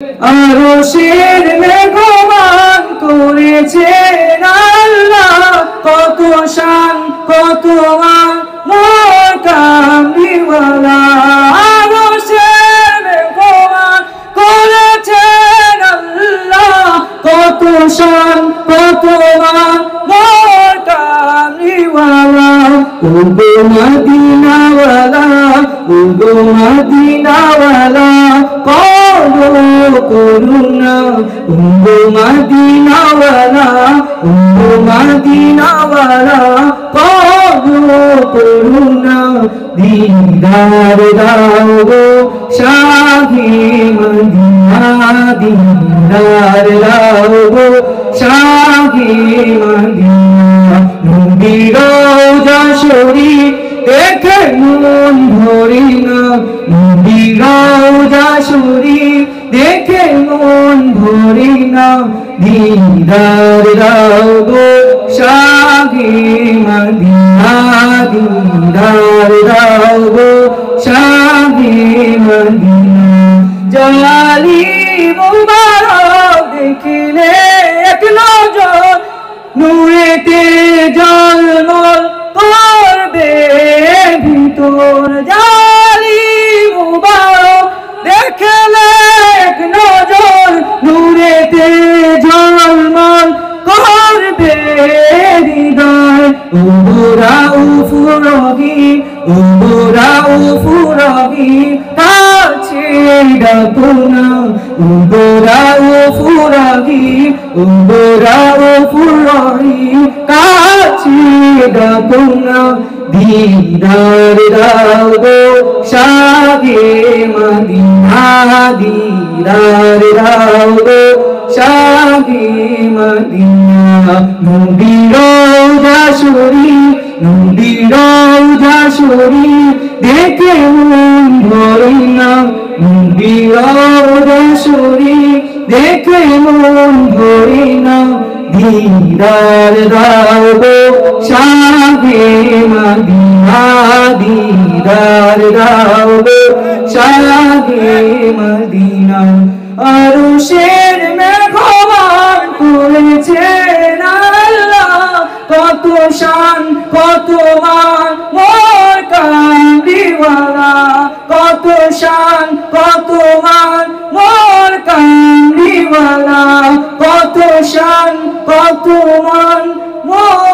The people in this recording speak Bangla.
আরশের মেঘমান করেছেন আল্লাহ, কত শান কত মান মোর কামলিওয়ালা। আরশের মেঘমান করেছেন আল্লাহ, কত শান কত মান মোর কামলিওয়ালা। ওগো মদিনাওয়ালা, ওগো মদিনাওয়ালা, করুণা। ওগো মদিনাওয়ালা, ওগো মদিনাওয়ালা, করুণা। দিদার দাও গো শাহে মদিনা, দিদার দাও গো শাহে মদিনা। নবীর রওজা শরীফ দেখে মন ভরে না, নবীর রওজা শরীফ দেখে মন ভরে না। দিদার দাও গো শাহে মদিনা, দিদার দাও গো শাহে মদিনা। জালালি মুবারক দেখিলে এক নজর, নূরেতে ঝলমল করবে ভিতর। জালালি মুবারক দেখলে এক নজর, নূরেতে ঝলমল করবে হৃদয়। ওগো রাউফুর রহিম, ওগো রাউফুর রহিম, কাছে ডাকো না। ওগো রাউফুর রহিম, ওগো রাউফুর রহিম, কাছে ডাকো না। দিদার দাও গো শাহে মদিনা, দিদার দাও গো শাহে মদিনা। নবীর রওজা শরীফ, নবীর রওজা শরীফ দেখে মন ভরে না, নবীর রওজা শরীফ দেখে মন ভরে না। দিদার দাও গো শাহে মদিনা, দিদার দাও গো শাহে মদিনা। আরশের মেঘমান করেছেন আল্লাহ, কত শান কত মান মোর কামলিওয়ালা। কত শান কত মান মোর কামলিওয়ালা, কত শান কত মান মোর